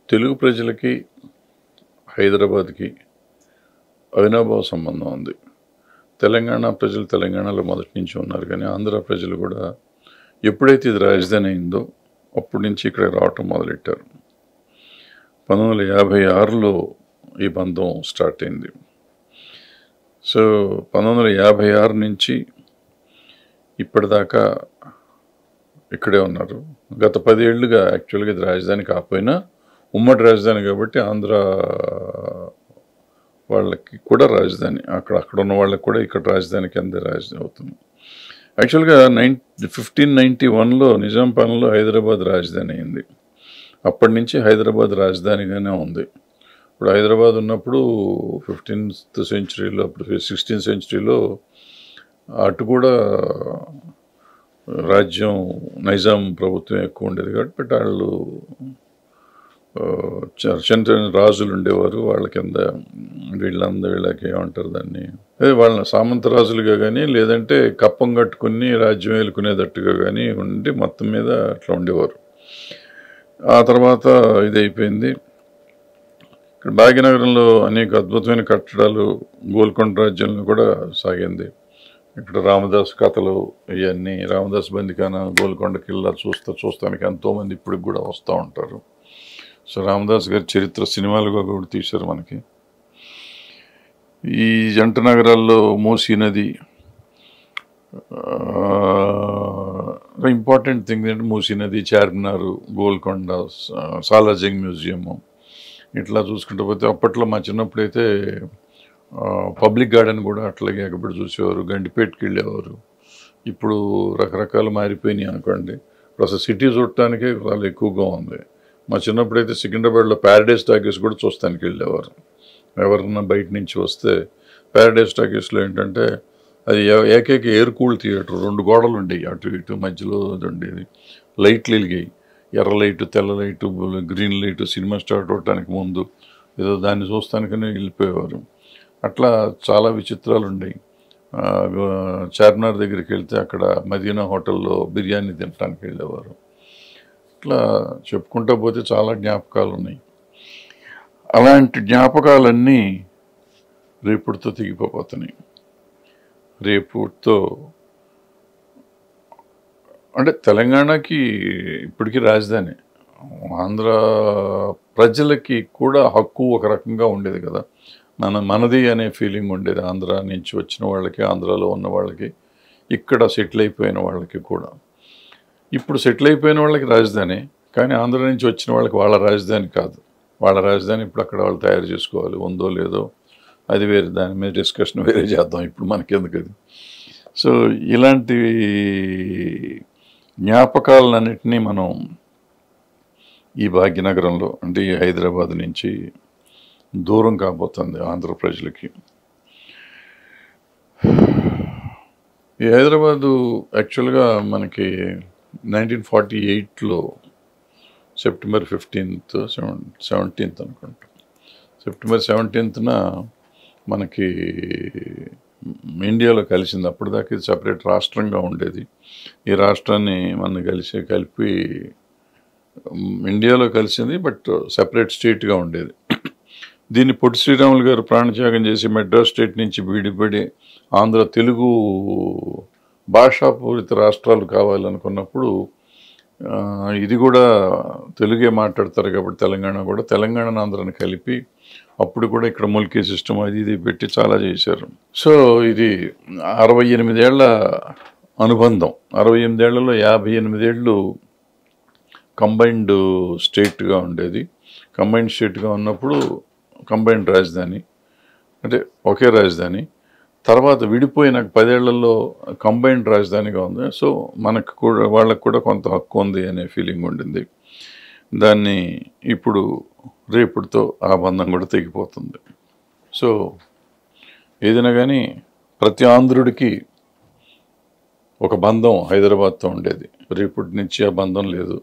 తెలుగు ప్రజలకి హైదరాబాద్‌కి అవినాభావ సంబంధం ఉంది. తెలంగాణ ప్రజలు తెలంగాణలో మొదటి నుంచి ఉన్నారు గానీ, ఆంధ్ర ప్రజలు కూడా ఎప్పుడైతే ఇది రాజధాని అయిందో అప్పటి నుంచి ఇక్కడికి రావటం మొదలెట్టారు. 1956లో ఈ బంధం స్టార్ట్ అయింది. సో, 1956 నుంచి ఇప్పటిదాకా ఇక్కడే ఉన్నారు. గత 10 ఏళ్లుగా యాక్చువల్‌గా ఇది రాజధాని కాకపోయినా ఉమ్మడి రాజధాని కాబట్టి ఆంధ్ర వాళ్ళకి కూడా రాజధాని. అక్కడ ఉన్న వాళ్ళకి కూడా ఇక్కడ రాజధాని కిందే రాజధాని అవుతుంది. యాక్చువల్‌గా 1591లో నిజాం పాలనలో హైదరాబాద్ రాజధాని అయింది. అప్పటి నుంచి హైదరాబాద్ రాజధానిగానే ఉంది. ఇప్పుడు హైదరాబాద్ ఉన్నప్పుడు 15th సెంచరీలో, అప్పుడు 16th సెంచరీలో అటు కూడా రాజ్యం నైజాం ప్రభుత్వం ఎక్కువ ఉండేది కాబట్టి బట్ వాళ్ళు చిన్న రాజులు ఉండేవారు. వాళ్ళ కింద వీళ్ళకి ఏమంటారు దాన్ని, అదే వాళ్ళ సామంత రాజులుగా కానీ లేదంటే కప్పం కట్టుకుని రాజ్యం ఏలుకునేటట్టుగా కానీ ఉండి మొత్తం మీద అట్లా ఉండేవారు. ఆ తర్వాత ఇది అయిపోయింది. ఇక్కడ భాగ్యనగరంలో అనేక అద్భుతమైన కట్టడాలు గోల్కొండ రాజ్యంలో కూడా సాగింది. ఇక్కడ రామదాస్ కథలు ఇవన్నీ, రామదాస్ బందికాన, గోల్కొండ కిల్లా చూస్తానికి ఎంతోమంది ఇప్పటికి కూడా వస్తూ ఉంటారు. సో రామదాస్ గారి చరిత్ర సినిమాలుగా కూడా తీశారు మనకి. ఈ జంట నగరాల్లో మూసీ నది ఇంపార్టెంట్ థింగ్ ఏంటంటే మూసీ నది, చార్మినార్, గోల్కొండ, సాలార్జంగ్ మ్యూజియము ఇట్లా చూసుకుంటూ పోతే అప్పట్లో మా చిన్నప్పుడైతే పబ్లిక్ గార్డెన్ కూడా అట్లాగే ఎక్కబడి చూసేవారు. గండిపేటకి వెళ్ళేవారు. ఇప్పుడు రకరకాలు మారిపోయినాయి అనుకోండి. ఇప్పుడు అసలు సిటీ చూడటానికే చాలా ఎక్కువగా ఉంది. మా చిన్నప్పుడైతే సికింద్రాబాద్లో ప్యారడైస్ టాకీస్ కూడా చూస్తానికి వెళ్ళేవారు. ఎవరన్నా బయట నుంచి వస్తే ప్యారడైస్ టాకీస్లో ఏంటంటే అది ఏకైక ఎయిర్ కూల్ థియేటర్. 2 గోడలు ఉండేవి, అటు ఇటు మధ్యలో ఉండేది. లైట్లు వెలిగాయి, ఎర్ర లైటు, తెల్ల light, green light. Cinema start అవడానికి ముందు ఏదో దాన్ని చూస్తానికనే వెళ్ళిపోయేవారు. అట్లా చాలా విచిత్రాలు ఉండేవి. చార్మినార్ దగ్గరికి వెళ్తే అక్కడ మదీనా హోటల్లో బిర్యానీ తినడానికి వెళ్ళేవారు. ఇట్లా చెప్పుకుంటూ పోతే చాలా జ్ఞాపకాలు ఉన్నాయి. అలాంటి జ్ఞాపకాలన్నీ రేపుతో తెగిపోతున్నాయి. రేపుతో అంటే తెలంగాణకి ఇప్పటికీ రాజధాని. ఆంధ్ర ప్రజలకి కూడా హక్కు ఒక రకంగా ఉండేది కదా, మనది అనే ఫీలింగ్ ఉండేది. ఆంధ్ర నుంచి వచ్చిన వాళ్ళకి, ఆంధ్రాలో ఉన్న వాళ్ళకి, ఇక్కడ సెటిల్ అయిపోయిన వాళ్ళకి కూడా. ఇప్పుడు సెటిల్ అయిపోయిన వాళ్ళకి రాజధాని, కానీ ఆంధ్ర నుంచి వచ్చిన వాళ్ళకి వాళ్ళ రాజధాని కాదు. వాళ్ళ రాజధాని ఇప్పుడు అక్కడ వాళ్ళు తయారు చేసుకోవాలి, ఉందో లేదో అది వేరే, దాని మీద డిస్కషన్ వేరే చేద్దాం, ఇప్పుడు మనకెందుకు అది. సో ఇలాంటి జ్ఞాపకాలన్నింటినీ మనం ఈ భాగ్యనగరంలో అంటే ఈ హైదరాబాద్ నుంచి దూరం కాబోతుంది ఆంధ్ర ప్రజలకి. ఈ హైదరాబాదు యాక్చువల్గా మనకి 1948లో సెప్టెంబర్ 15th 17th అనుకుంటా, సెప్టెంబర్ 17న మనకి ఇండియాలో కలిసింది. అప్పటిదాకా ఇది సపరేట్ రాష్ట్రంగా ఉండేది. ఈ రాష్ట్రాన్ని మనం కలిపి ఇండియాలో కలిసింది, బట్ సపరేట్ స్టేట్గా ఉండేది. దీన్ని పొట్టి శ్రీరాములు గారు ప్రాణత్యాగం చేసి మెడ్రాస్ స్టేట్ నుంచి విడిపడి ఆంధ్ర తెలుగు భాషాపూరిత రాష్ట్రాలు కావాలనుకున్నప్పుడు ఇది కూడా తెలుగే మాట్లాడతారు కాబట్టి తెలంగాణ కూడా, తెలంగాణ ఆంధ్రాని కలిపి అప్పుడు కూడా ఇక్కడ ముల్కీ సిస్టమ్ అది ఇది పెట్టి చాలా చేశారు. సో ఇది 68 ఏళ్ల అనుబంధం. 68 ఏళ్లలో 58 ఏళ్ళు కంబైన్డ్ స్టేట్గా ఉండేది. కంబైన్డ్ స్టేట్గా ఉన్నప్పుడు కంబైన్డ్ రాజధాని అంటే ఒకే రాజధాని. తర్వాత విడిపోయిన 10 ఏళ్లలో కంబైన్డ్ రాజధానిగా ఉంది. సో మనకు కూడా వాళ్ళకు కూడా కొంత హక్కు ఉంది అనే ఫీలింగ్ ఉండింది. దాన్ని ఇప్పుడు రేపుతో ఆ బంధం కూడా తెగిపోతుంది. సో ఏదైనా కానీ ప్రతి ఆంధ్రుడికి ఒక బంధం హైదరాబాద్తో ఉండేది. రేపటి నుంచి ఆ బంధం లేదు.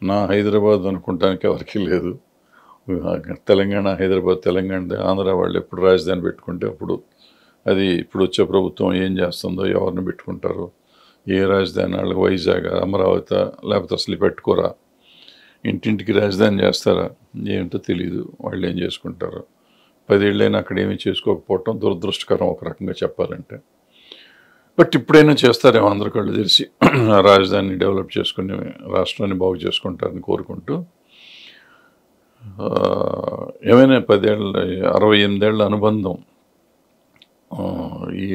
నా హైదరాబాద్ అనుకుంటానికి ఎవరికి లేదు. తెలంగాణ హైదరాబాద్ తెలంగాణ, ఆంధ్ర వాళ్ళు ఎప్పుడు రాజధాని పెట్టుకుంటే అప్పుడు అది ఇప్పుడు వచ్చే ప్రభుత్వం ఏం చేస్తుందో, ఎవరిని పెట్టుకుంటారో, ఏ రాజధాని వాళ్ళకి వైజాగ్, అమరావతి, లేకపోతే అసలు పెట్టుకోరా, ఇంటింటికి రాజధాని చేస్తారా ఏమిటో తెలియదు, వాళ్ళు ఏం చేసుకుంటారో. 10 ఏళ్ళైనా అక్కడ ఏమీ చేసుకోకపోవటం దురదృష్టకరం ఒక రకంగా చెప్పాలంటే. బట్ ఇప్పుడైనా చేస్తారేమో అందరు కళ్ళు తెలిసి రాజధానిని డెవలప్ చేసుకుని రాష్ట్రాన్ని బాగు చేసుకుంటారని కోరుకుంటూ, ఏమైనా 68 ఏళ్ల అనుబంధం ఈ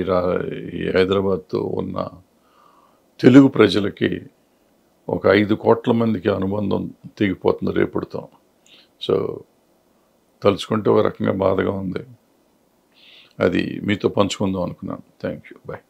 హైదరాబాద్తో ఉన్న తెలుగు ప్రజలకి ఒక 5 కోట్ల మందికి అనుబంధం తెగిపోతుంది రేపుడుతో. సో తలుచుకుంటే ఒక రకంగా బాధగా ఉంది. అది మీతో పంచుకుందాం అనుకున్నాను. Thank you. బాయ్.